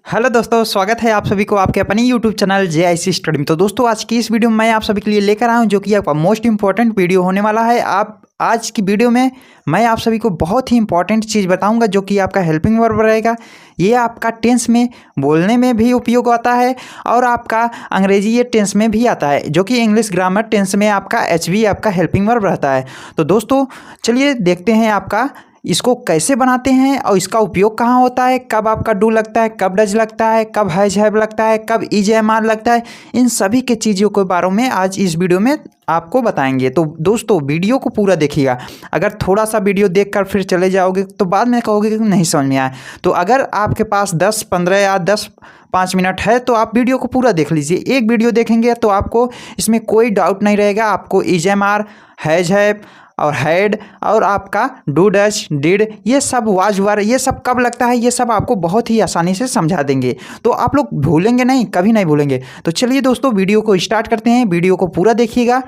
Hello दोस्तों, स्वागत है आप सभी को आपके अपने यूट्यूब चैनल JIC स्टडी में। तो दोस्तों, आज की इस वीडियो में मैं आप सभी के लिए लेकर आया हूं जो कि आपका मोस्ट इंपॉर्टेंट वीडियो होने वाला है। आप आज की वीडियो में मैं आप सभी को बहुत ही इंपॉर्टेंट चीज़ बताऊंगा जो कि आपका हेल्पिंग वर्ब रहेगा। ये आपका टेंस में बोलने में भी उपयोग आता है और आपका अंग्रेजी ये टेंस में भी आता है, जो कि इंग्लिश ग्रामर टेंस में आपका HV आपका हेल्पिंग वर्ब रहता है। तो दोस्तों चलिए देखते हैं आपका इसको कैसे बनाते हैं और इसका उपयोग कहाँ होता है, कब आपका डू लगता है, कब डज लगता है, कब हैज हैव लगता है, कब इज एम आर लगता है। इन सभी के चीज़ों के बारे में आज इस वीडियो में आपको बताएंगे। तो दोस्तों वीडियो को पूरा देखिएगा। अगर थोड़ा सा वीडियो देखकर फिर चले जाओगे तो बाद में कहोगे कि नहीं समझ में आया। तो अगर आपके पास 10-15 या 10-5 मिनट है तो आप वीडियो को पूरा देख लीजिए। एक वीडियो देखेंगे तो आपको इसमें कोई डाउट नहीं रहेगा। आपको is am are, has have और हैड और आपका डू डज डिड ये सब वाज वर ये सब कब लगता है, ये सब आपको बहुत ही आसानी से समझा देंगे। तो आप लोग भूलेंगे नहीं, कभी नहीं भूलेंगे। तो चलिए दोस्तों वीडियो को स्टार्ट करते हैं। वीडियो को पूरा देखिएगा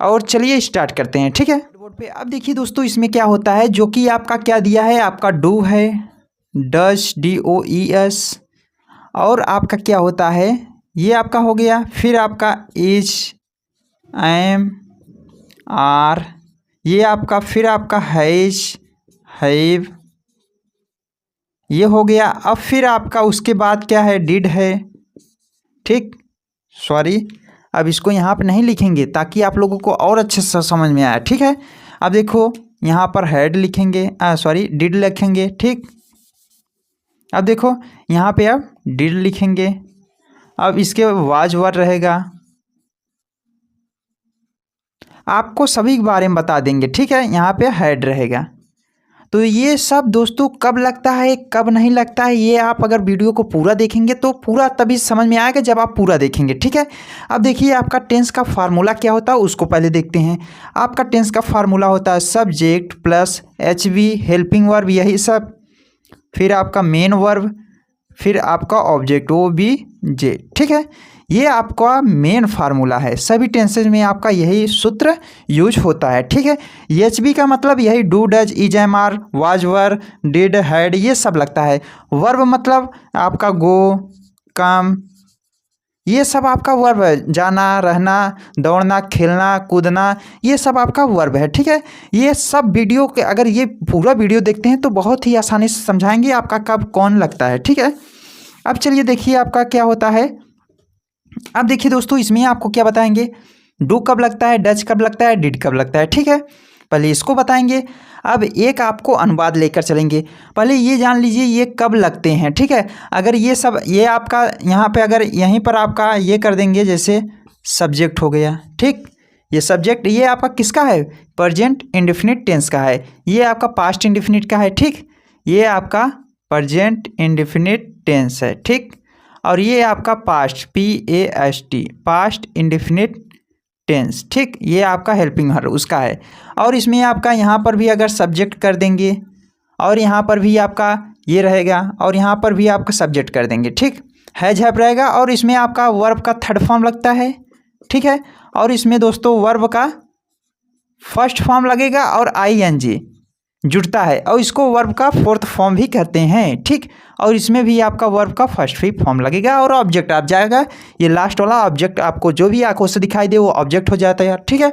और चलिए स्टार्ट करते हैं, ठीक है। बोर्ड पे अब देखिए दोस्तों, इसमें क्या होता है जो कि आपका क्या दिया है, आपका डू है, डज DOES, और आपका क्या होता है ये आपका हो गया। फिर आपका इज, एम, आर, ये आपका, फिर आपका हैज, हैव, ये हो गया। अब फिर आपका उसके बाद क्या है, डिड है, ठीक। सॉरी, अब इसको यहाँ पर नहीं लिखेंगे ताकि आप लोगों को और अच्छे से समझ में आए, ठीक है। अब देखो यहाँ पर हैड लिखेंगे, सॉरी डिड लिखेंगे, ठीक। अब देखो यहाँ पे अब डिड लिखेंगे। अब इसके वाज वर रहेगा, आपको सभी के बारे में बता देंगे, ठीक है। यहाँ पे हैड रहेगा। तो ये सब दोस्तों कब लगता है कब नहीं लगता है, ये आप अगर वीडियो को पूरा देखेंगे तो पूरा तभी समझ में आएगा जब आप पूरा देखेंगे, ठीक है। अब देखिए आपका टेंस का फार्मूला क्या होता है उसको पहले देखते हैं। आपका टेंस का फार्मूला होता है subject plus HV helping verb, यही सब, फिर आपका मेन वर्ब, फिर आपका ऑब्जेक्ट OBJ, ठीक है। ये आपका मेन फार्मूला है। सभी टेंसेज में आपका यही सूत्र यूज होता है, ठीक है। HV का मतलब यही do does is am are was were did had ये सब लगता है। वर्ब मतलब आपका गो, कम, ये सब आपका वर्ब है। जाना, रहना, दौड़ना, खेलना, कूदना, ये सब आपका वर्ब है, ठीक है। ये सब वीडियो के अगर ये पूरा वीडियो देखते हैं तो बहुत ही आसानी से समझाएंगे आपका कब कौन लगता है, ठीक है। अब चलिए देखिए आपका क्या होता है। अब देखिए दोस्तों, इसमें आपको क्या बताएंगे, डू कब लगता है, डज कब लगता है, डिड कब लगता है, ठीक है। पहले इसको बताएंगे। अब एक आपको अनुवाद लेकर चलेंगे। पहले ये जान लीजिए ये कब लगते हैं, ठीक है। अगर ये सब ये आपका यहाँ पे अगर यहीं पर आपका ये कर देंगे, जैसे सब्जेक्ट हो गया, ठीक। ये सब्जेक्ट ये आपका किसका है, प्रेजेंट इंडेफिनिट टेंस का है। ये आपका पास्ट इंडेफिनिट का है, ठीक। ये आपका प्रेजेंट इंडेफिनिट टेंस है, ठीक। और ये आपका past PAST past indefinite tense, ठीक। ये आपका हेल्पिंग वर्ब उसका है। और इसमें आपका यहाँ पर भी अगर सब्जेक्ट कर देंगे और यहाँ पर भी आपका ये रहेगा और यहाँ पर भी आपका सब्जेक्ट कर देंगे, ठीक। हैज हैव रहेगा और इसमें आपका वर्ब का थर्ड फॉर्म लगता है, ठीक है। और इसमें दोस्तों वर्ब का फर्स्ट फॉर्म लगेगा और ING जुड़ता है और इसको वर्ब का फोर्थ फॉर्म भी कहते हैं, ठीक। और इसमें भी आपका वर्ब का फर्स्ट भी फॉर्म लगेगा और ऑब्जेक्ट आप जाएगा। ये लास्ट वाला ऑब्जेक्ट आपको जो भी आंखों से दिखाई दे वो ऑब्जेक्ट हो जाता है यार, ठीक है।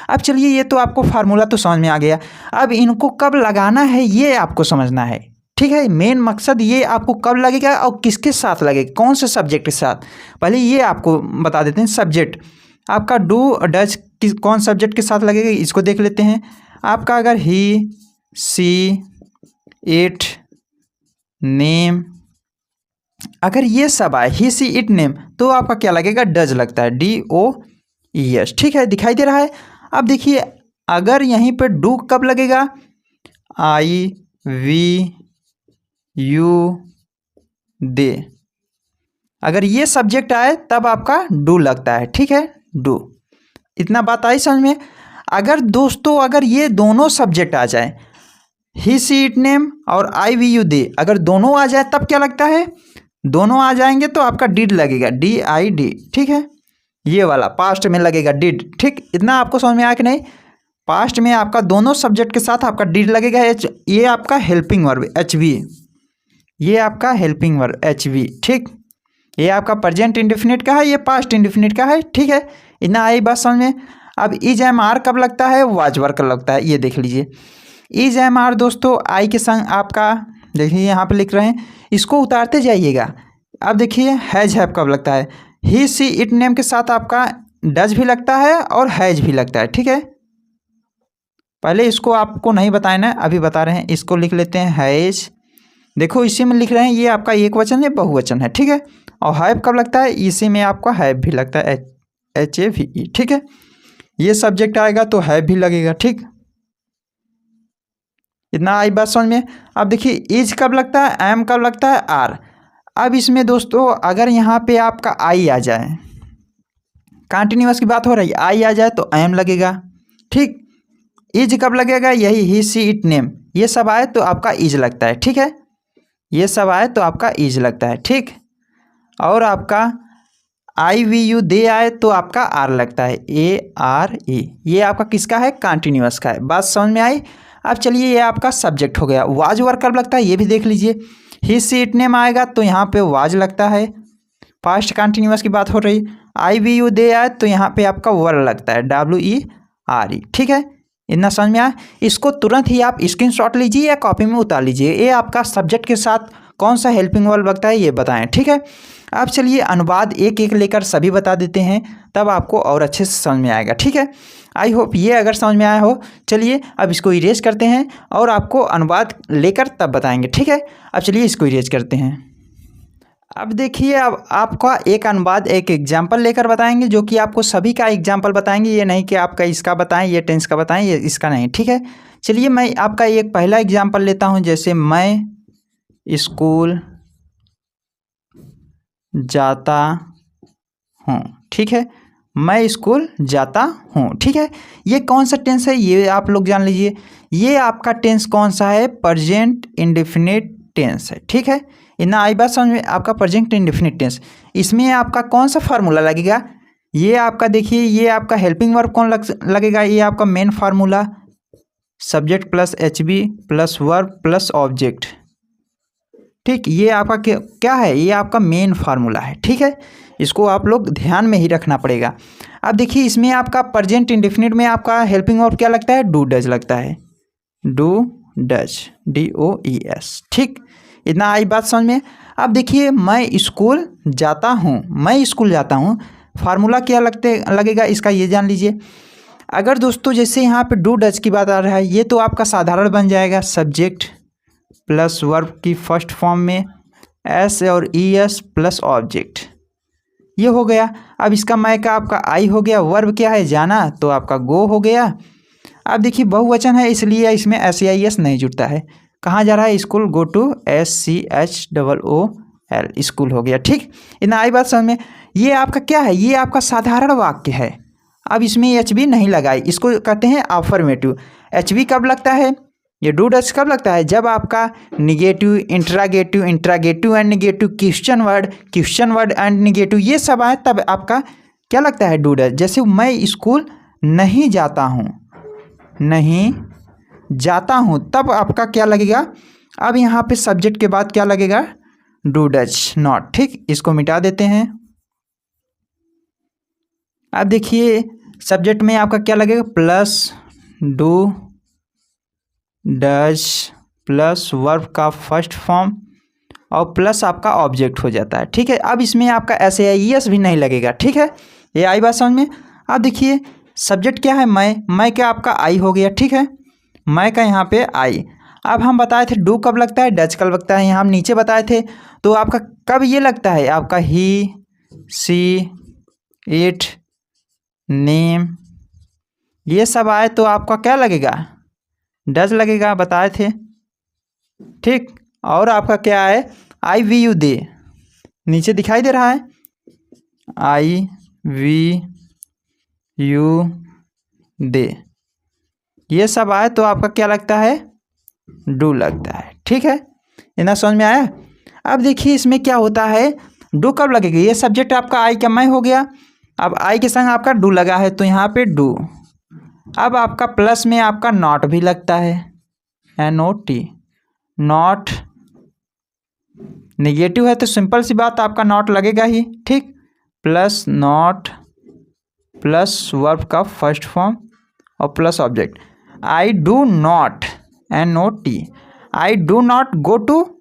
अब चलिए ये तो आपको फार्मूला तो समझ में आ गया। अब इनको कब लगाना है ये आपको समझना है, ठीक है। मेन मकसद ये आपको कब लगेगा और किसके साथ लगेगा, कौन से सब्जेक्ट के साथ, पहले ये आपको बता देते हैं। सब्जेक्ट आपका डू डज कौन सब्जेक्ट के साथ लगेगा इसको देख लेते हैं। आपका अगर ही, सी, इट, नेम, अगर ये सब आए ही, सी, इट, नेम, तो आपका क्या लगेगा, डज लगता है, DOES, ठीक है। दिखाई दे रहा है। अब देखिए अगर यहीं पे डू कब लगेगा, I, we, you, they, अगर ये सब्जेक्ट आए तब आपका डू लगता है, ठीक है। डू, इतना बात आई समझ में। अगर दोस्तों अगर ये दोनों सब्जेक्ट आ जाए, ही, सी, इट, नेम और I, we, you, they, अगर दोनों आ जाए तब क्या लगता है, दोनों आ जाएंगे तो आपका डिड लगेगा, DID, ठीक है। ये वाला पास्ट में लगेगा डिड, ठीक। इतना आपको समझ में आया कि नहीं। पास्ट में आपका दोनों सब्जेक्ट के साथ आपका डिड लगेगा। ये आपका हेल्पिंग वर्ब HV, ये आपका हेल्पिंग वर्ब एच वी, ठीक। ये आपका प्रेजेंट इंडेफिनिट का है, ये पास्ट इंडेफिनिट का है, ठीक है। इतना आई बात समझ में। अब इज एम आर कब लगता है, वाज वर्ब कब लगता है, ये देख लीजिए। इज एम आर दोस्तों आई के संग आपका देखिए यहाँ पे लिख रहे हैं, इसको उतारते जाइएगा। अब देखिए हैज हैव कब लगता है, ही सी इट नेम के साथ आपका डज भी लगता है और हैज भी लगता है, ठीक है। पहले इसको आपको नहीं बताया ना, अभी बता रहे हैं। इसको लिख लेते हैं हैज, देखो इसी में लिख रहे हैं ये आपका एक वचन है, बहुवचन है, ठीक है। और हैव कब लगता है, इसी में आपका हैव भी लगता है, एच ए वी ई, ठीक है। ये सब्जेक्ट आएगा तो हैव भी लगेगा, ठीक। इतना आई बात समझ में। अब देखिए इज कब लगता है, एम कब लगता है, आर। अब इसमें दोस्तों अगर यहाँ पे आपका आई आ जाए, कंटिन्यूअस की बात हो रही है, आई आ जाए तो एम लगेगा, ठीक। इज कब लगेगा, यही ही सी इट नेम, ये सब आए तो आपका इज लगता है, ठीक है। ये सब आए तो आपका इज लगता है, ठीक। और आपका आई वी यू दे आए तो आपका आर लगता है, ए आर ई। ये आपका किसका है, कंटिन्यूअस का है। बात समझ में आई। अब चलिए ये आपका सब्जेक्ट हो गया। वाज वर्ब कब लगता है, ये भी देख लीजिए। ही सी इट नेम आएगा तो यहाँ पे वाज लगता है, पास्ट कंटिन्यूअस की बात हो रही। आई वी यू दे आए तो यहाँ पे आपका वर्ब लगता है, डब्ल्यू ई आर ई, ठीक है। इतना समझ में आया। इसको तुरंत ही आप स्क्रीनशॉट लीजिए या कॉपी में उतार लीजिए। ये आपका सब्जेक्ट के साथ कौन सा हेल्पिंग वर्ब लगता है ये बताएं, ठीक है। अब चलिए अनुवाद एक एक लेकर सभी बता देते हैं, तब आपको और अच्छे से समझ में आएगा, ठीक है। आई होप ये अगर समझ में आया हो। चलिए अब इसको इरेज करते हैं और आपको अनुवाद लेकर तब बताएंगे, ठीक है। अब चलिए इसको इरेज करते हैं। अब देखिए अब आपका एक अनुवाद एक एग्जाम्पल लेकर बताएंगे, जो कि आपको सभी का एग्जाम्पल बताएंगे। ये नहीं कि आपका इसका बताएं, ये टेंस का बताएं, ये इसका नहीं, ठीक है। चलिए मैं आपका एक पहला एग्जाम्पल लेता हूँ। जैसे मैं स्कूल जाता हूँ, ठीक है। मैं स्कूल जाता हूँ, ठीक है। ये कौन सा टेंस है ये आप लोग जान लीजिए। ये आपका टेंस कौन सा है, प्रेजेंट इंडेफिनिट टेंस है, ठीक है। इतना आई बात समझ में। आपका प्रेजेंट इंडेफिनिट टेंस, इसमें आपका कौन सा फार्मूला लगेगा, ये आपका देखिए, ये आपका हेल्पिंग वर्ब कौन लगेगा, ये आपका main formula subject plus H B plus verb plus object, ठीक। ये आपका क्या है, ये आपका मेन फार्मूला है, ठीक है। इसको आप लोग ध्यान में ही रखना पड़ेगा। अब देखिए इसमें आपका प्रेजेंट इंडेफिनिट में आपका हेल्पिंग वर्ब क्या लगता है, डू डज लगता है, do does, D O E S, ठीक। इतना आई बात समझ में। अब देखिए मैं स्कूल जाता हूँ, मैं स्कूल जाता हूँ, फार्मूला क्या लगेगा इसका ये जान लीजिए। अगर दोस्तों जैसे यहाँ पे डू डज की बात आ रहा है, ये तो आपका साधारण बन जाएगा, सब्जेक्ट प्लस वर्ब की फर्स्ट फॉर्म में एस और ई एस प्लस ऑब्जेक्ट, ये हो गया। अब इसका मैं का आपका आई हो गया, वर्ब क्या है जाना, तो आपका गो हो गया। अब देखिए बहुवचन है इसलिए इसमें एस आई एस नहीं जुड़ता है। कहाँ जा रहा है, school, go to, S C H double O L, school हो गया, ठीक। इतना आई बात समझ में। ये आपका क्या है, ये आपका साधारण वाक्य है। अब इसमें एच बी नहीं लगाई, इसको कहते हैं अफर्मेटिव। एच बी कब लगता है, ये डू डज कब लगता है, जब आपका negative, interrogative, interrogative and negative, question word and negative, ये सब आए तब आपका क्या लगता है, डू डज। जैसे मैं स्कूल नहीं जाता हूँ, नहीं जाता हूँ, तब आपका क्या लगेगा। अब यहाँ पे सब्जेक्ट के बाद क्या लगेगा, डू डज नॉट, ठीक। इसको मिटा देते हैं। अब देखिए सब्जेक्ट में आपका क्या लगेगा, plus do does plus verb का फर्स्ट फॉर्म और प्लस आपका ऑब्जेक्ट हो जाता है, ठीक है। अब इसमें आपका एस ए आई एस भी नहीं लगेगा, ठीक है। ये आई बात समझ में। अब देखिए सब्जेक्ट क्या है, मैं क्या आपका आई हो गया, ठीक है। मैं का यहाँ पे आई। अब हम बताए थे डू कब लगता है, डज कब लगता है, यहाँ हम नीचे बताए थे। तो आपका कब ये लगता है, आपका ही सी इट नेम, ये सब आए तो आपका क्या लगेगा, डज लगेगा, बताए थे, ठीक। और आपका क्या है, आई वी यू दे, नीचे दिखाई दे रहा है, आई वी यू दे, ये सब आए तो आपका क्या लगता है, डू लगता है, ठीक है। इतना समझ में आया। अब देखिए इसमें क्या होता है, डू कब लगेगा, ये सब्जेक्ट आपका आई का मैं हो गया। अब आई के संग आपका डू लगा है तो यहाँ पे डू। अब आपका प्लस में आपका नॉट भी लगता है, N O T, not negative है तो सिंपल सी बात आपका नॉट लगेगा ही, ठीक। प्लस नॉट प्लस वर्ब का फर्स्ट फॉर्म और plus object. I do not, NOT, I do not go to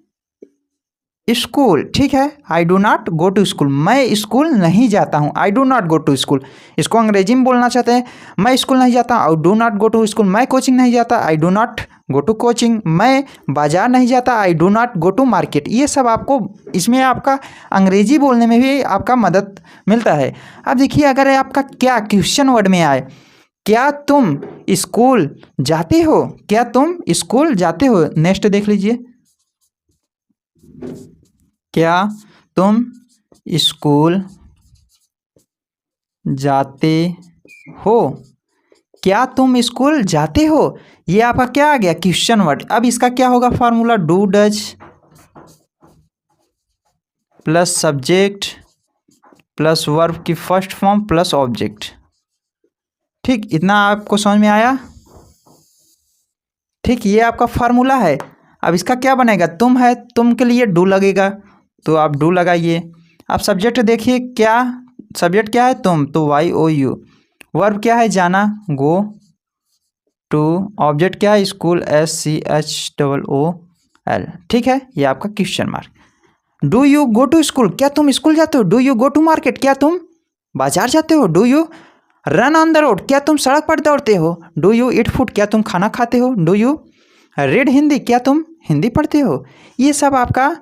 school, ठीक है। I do not go to school, मैं स्कूल नहीं जाता हूँ। I do not go to school, इसको अंग्रेजी में बोलना चाहते हैं, मैं स्कूल नहीं जाता। I do not go to school, मैं कोचिंग नहीं जाता। I do not go to coaching, मैं बाजार नहीं जाता। I do not go to market. ये सब आपको इसमें आपका अंग्रेजी बोलने में भी आपका मदद मिलता है। अब देखिए अगर आपका क्या क्वेश्चन वर्ड में आए, क्या तुम स्कूल जाते हो, क्या तुम स्कूल जाते हो। नेक्स्ट देख लीजिए, क्या तुम स्कूल जाते हो, क्या तुम स्कूल जाते हो। ये आपका क्या आ गया, क्वेश्चन वर्ड। अब इसका क्या होगा formula, do does plus subject plus verb की फर्स्ट फॉर्म प्लस ऑब्जेक्ट, ठीक। इतना आपको समझ में आया, ठीक। ये आपका फार्मूला है। अब इसका क्या बनेगा, तुम है, तुम के लिए डू लगेगा तो आप डू लगाइए। अब सब्जेक्ट देखिए, क्या सब्जेक्ट क्या है, तुम, तो YOU। वर्ब क्या है, जाना, गो टू। ऑब्जेक्ट क्या है, स्कूल, SCHOOL, ठीक है। ये आपका question mark. Do you go to school, क्या तुम स्कूल जाते हो। Do you go to market, क्या तुम बाजार जाते हो। Do you run on the road, क्या तुम सड़क पर दौड़ते हो। डू यू ईट फूड, क्या तुम खाना खाते हो। डू यू रीड हिंदी, क्या तुम हिंदी पढ़ते हो। ये सब आपका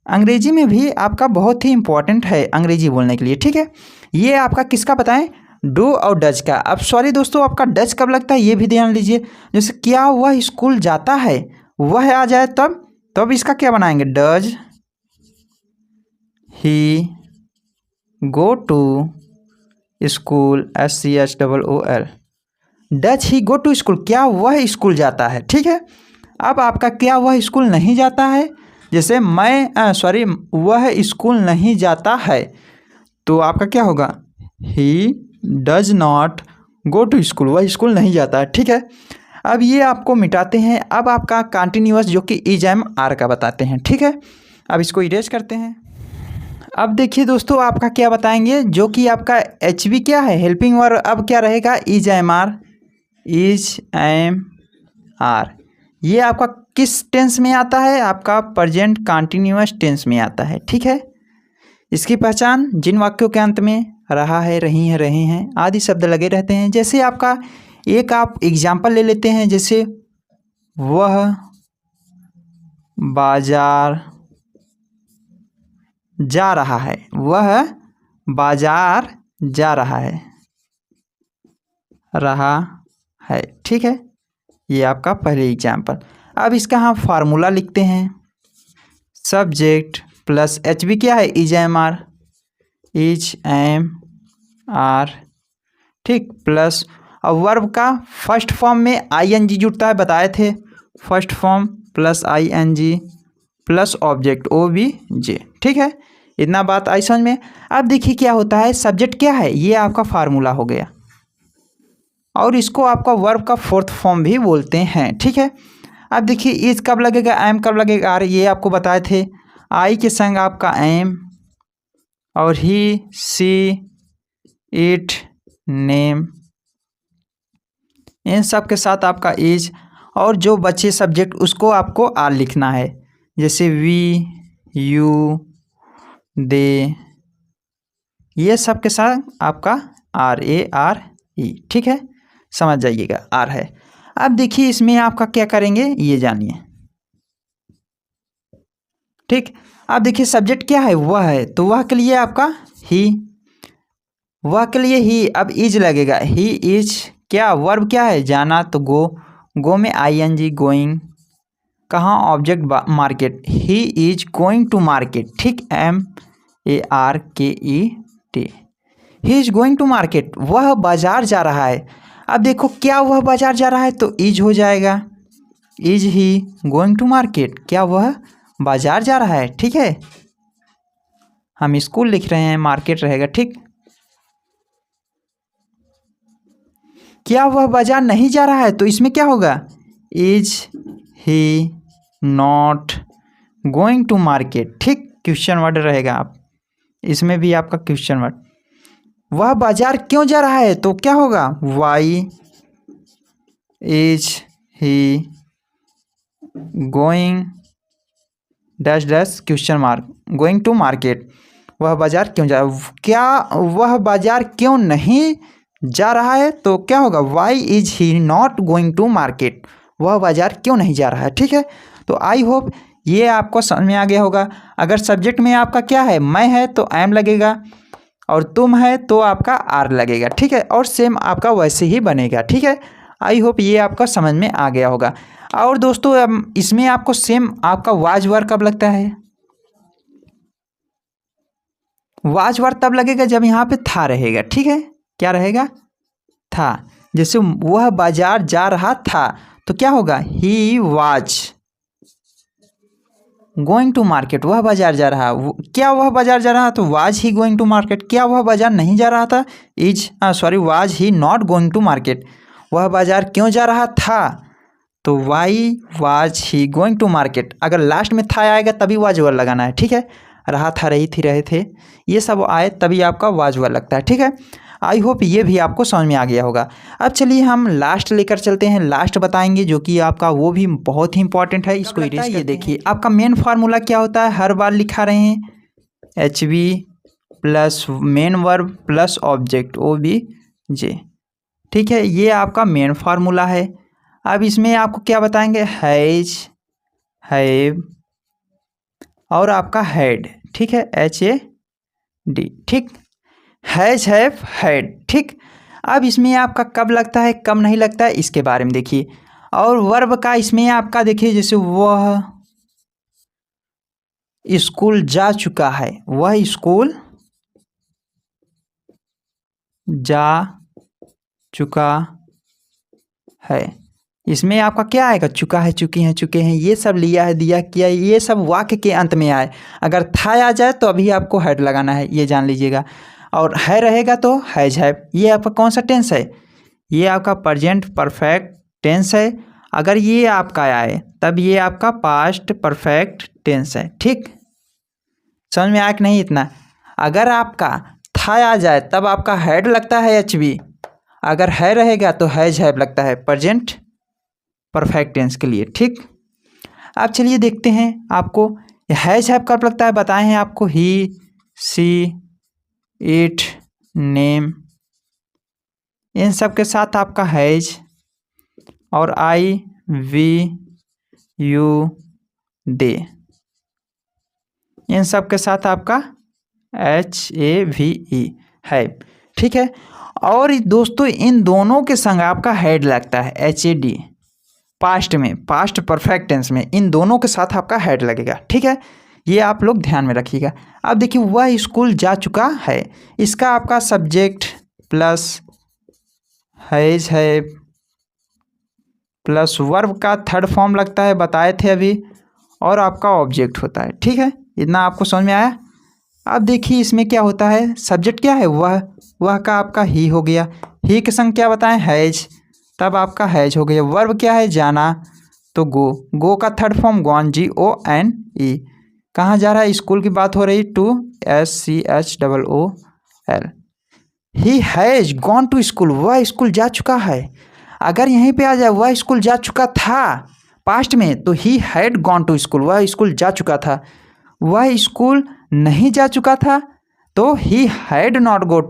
अंग्रेजी में भी आपका बहुत ही इंपॉर्टेंट है अंग्रेजी बोलने के लिए, ठीक है। ये आपका किसका बताएं, डू और डज का। अब सॉरी दोस्तों, आपका डज कब लगता है ये भी ध्यान लीजिए। जैसे क्या वह स्कूल जाता है, वह आ जाए तब इसका क्या बनाएंगे, does he go to school, SCHOOL। Does he go to school, क्या वह स्कूल जाता है, ठीक है। अब आपका क्या वह स्कूल नहीं जाता है, जैसे वह स्कूल नहीं जाता है तो आपका क्या होगा, he does not go to school, वह स्कूल नहीं जाता है, ठीक है। अब ये आपको मिटाते हैं। अब आपका कंटिन्यूअस जो कि IS का बताते हैं, ठीक है। अब इसको इरेज करते हैं। अब देखिए दोस्तों, आपका क्या बताएंगे, जो कि आपका HV क्या है, हेल्पिंग वर्ब। अब क्या रहेगा, IS ये आपका किस टेंस में आता है, आपका प्रेजेंट कंटिन्यूअस टेंस में आता है, ठीक है। इसकी पहचान जिन वाक्यों के अंत में रहा है, रही है, रहे हैं आदि शब्द लगे रहते हैं। जैसे आपका एक आप एग्जाम्पल ले लेते हैं, जैसे वह बाजार जा रहा है, वह बाजार जा रहा है, ठीक है। ये आपका पहले एग्जाम्पल। अब इसका हम फार्मूला लिखते हैं, सब्जेक्ट प्लस HV क्या है, IS, ठीक, प्लस अब वर्ब का फर्स्ट फॉर्म में ING जुड़ता है, बताए थे, first form plus ING plus object OBJ, ठीक है। इतना बात आई समझ में। अब देखिए क्या होता है, सब्जेक्ट क्या है, ये आपका फार्मूला हो गया और इसको आपका वर्ब का फोर्थ फॉर्म भी बोलते हैं, ठीक है। अब देखिए इज कब लगेगा, एम कब लगेगा, आर, ये आपको बताए थे। आई के संग आपका एम और ही, सी, इट, नेम, इन सब के साथ आपका इज, और जो बचे सब्जेक्ट उसको आपको आर लिखना है, जैसे वी, यू, दे, ये सब के साथ आपका RARE, ठीक है, समझ जाइएगा, आर है। अब देखिए इसमें आपका क्या करेंगे ये जानिए, ठीक। अब देखिए सब्जेक्ट क्या है, वह है, तो वह के लिए आपका ही, वह के लिए ही। अब इज लगेगा, ही इज, क्या वर्ब क्या है, जाना, तो गो में ING, गोइंग, कहाँ object market, he is going to market, ठीक, MARKET, he is going to market, वह बाजार जा रहा है। अब देखो क्या वह बाजार जा रहा है, तो इज हो जाएगा, is he going to market, क्या वह बाजार जा रहा है, ठीक है। हम स्कूल लिख रहे हैं, मार्केट रहेगा, ठीक। क्या वह बाजार नहीं जा रहा है, तो इसमें क्या होगा, is he not going to market, ठीक, क्वेश्चन वर्ड रहेगा। आप इसमें भी आपका क्वेश्चन वर्ड। वह बाजार क्यों जा रहा है, तो क्या होगा, why is he going dash dash question mark going to market. वह बाजार क्यों जा रहा है, क्या वह बाजार क्यों नहीं जा रहा है, तो क्या होगा, why is he not going to market. वह बाजार क्यों नहीं जा रहा है, ठीक है। तो आई होप ये आपको समझ में आ गया होगा। अगर सब्जेक्ट में आपका क्या है, मैं है तो एम लगेगा, और तुम है तो आपका आर लगेगा, ठीक है। और सेम आपका वैसे ही बनेगा, ठीक है। आई होप ये आपका समझ में आ गया होगा। और दोस्तों इसमें आपको सेम आपका वाज वर्ड कब लगता है, वाज वर्ड तब लगेगा जब यहाँ पे था रहेगा, ठीक है। क्या रहेगा, था। जैसे वह बाजार जा रहा था तो क्या होगा, he was going to market. वह बाजार जा रहा, क्या वह बाजार जा रहा, तो was he going to market. क्या वह बाजार नहीं जा रहा था, was he not going to market. वह बाजार क्यों जा रहा था, तो why was he going to market. अगर लास्ट में था आएगा तभी वाज वर्ड लगाना है, ठीक है। रहा था, रही थी, रहे थे, ये सब आए तभी आपका वाज वर्ड लगता है, ठीक है। आई होप ये भी आपको समझ में आ गया होगा। अब चलिए हम लास्ट लेकर चलते हैं, लास्ट बताएंगे जो कि आपका वो भी बहुत ही इंपॉर्टेंट है। इसको ये देखिए, आपका मेन फार्मूला क्या होता है, हर बार लिखा रहे हैं, H B plus main verb plus object O B J, ठीक है। ये आपका मेन फार्मूला है। अब इसमें आपको क्या बताएंगे, हैज, हैव और आपका हैड, ठीक है, एच ए डी, ठीक, हैज, हैव, हैड, ठीक। अब इसमें आपका कब लगता है, कब नहीं लगता है, इसके बारे में देखिए। और वर्ब का इसमें आपका देखिए, जैसे वह स्कूल जा चुका है, वह स्कूल जा चुका है, इसमें आपका क्या आएगा, चुका है, चुकी हैं, चुके हैं, ये सब लिया है, दिया, किया, ये सब वाक्य के अंत में आए। अगर था आ जाए तो अभी आपको हैड लगाना है, ये जान लीजिएगा। और है रहेगा तो हैज, हैव। ये आपका कौन सा टेंस है, ये आपका प्रेजेंट परफेक्ट टेंस है। अगर ये आपका आए तब ये आपका पास्ट परफेक्ट टेंस है, ठीक। समझ में आया कि नहीं इतना। अगर आपका था आ जाए तब आपका हैड लगता है एच बी, अगर है रहेगा तो हैज, हैव लगता है प्रेजेंट परफेक्ट टेंस के लिए, ठीक। अब चलिए देखते हैं आपको हैज, हैव कब लगता है, बताए हैं आपको, ही, सी, इट, नेम, इन सब के साथ आपका हैज, और आई, वी, यू, दे, इन सब के साथ आपका एच ए वी ई है, ठीक है। और दोस्तों इन दोनों के संग आपका हेड लगता है एच ए डी, पास्ट में, पास्ट परफेक्ट टेंस में इन दोनों के साथ आपका हेड लगेगा, ठीक है। ये आप लोग ध्यान में रखिएगा। अब देखिए, वह स्कूल जा चुका है, इसका आपका सब्जेक्ट प्लस हैज, है प्लस वर्ब का थर्ड फॉर्म लगता है, बताए थे अभी, और आपका ऑब्जेक्ट होता है, ठीक है। इतना आपको समझ में आया। अब देखिए इसमें क्या होता है, सब्जेक्ट क्या है, वह का आपका ही हो गया, ही के संग क्या बताएं, हैज, तब आपका हैज हो गया। वर्ब क्या है, जाना, तो गो का third form gone, G O N E. कहाँ जा रहा है, स्कूल की बात हो रही, to, S C H double O L. He has gone to school, वह स्कूल जा चुका है। अगर यहीं पे आ जाए वह स्कूल जा चुका था पास्ट में, तो he had gone to school, वह स्कूल जा चुका था। वह स्कूल नहीं जा चुका था तो he had not gone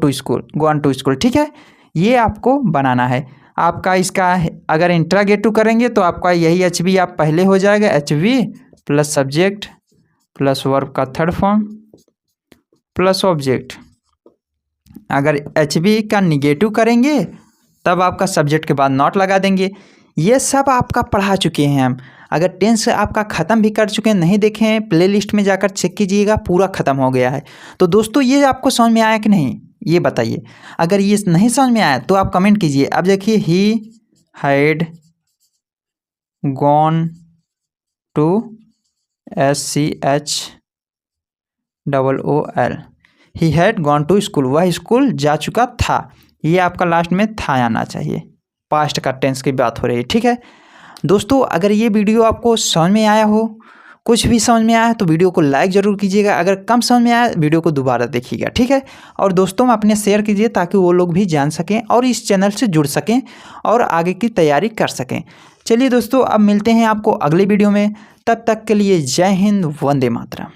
to school, ठीक है। ये आपको बनाना है। आपका इसका अगर इंट्रागेटिव करेंगे तो आपका यही एच बी आप पहले हो जाएगा, H B plus subject plus verb का थर्ड फॉर्म प्लस ऑब्जेक्ट। अगर एच बी का निगेटिव करेंगे तब आपका सब्जेक्ट के बाद नॉट लगा देंगे। ये सब आपका पढ़ा चुके हैं हम। अगर टेंस आपका ख़त्म भी कर चुके हैं, नहीं देखे हैं, प्लेलिस्ट में जाकर चेक कीजिएगा, पूरा ख़त्म हो गया है। तो दोस्तों ये आपको समझ में आया कि नहीं, ये बताइए। अगर ये नहीं समझ में आया तो आप कमेंट कीजिए। अब देखिए, he had gone to, S C H double O L, he had gone to school, वह स्कूल जा चुका था। ये आपका लास्ट में था आना चाहिए, पास्ट का टेंस की बात हो रही है, ठीक है। दोस्तों अगर ये वीडियो आपको समझ में आया हो, कुछ भी समझ में आया तो वीडियो को लाइक ज़रूर कीजिएगा, अगर कम समझ में आया वीडियो को दोबारा देखिएगा, ठीक है। और दोस्तों में अपने शेयर कीजिए ताकि वो लोग भी जान सकें और इस चैनल से जुड़ सकें और आगे की तैयारी कर सकें। चलिए दोस्तों, अब मिलते हैं आपको अगले वीडियो में, तब तक के लिए जय हिंद, वंदे मातरम।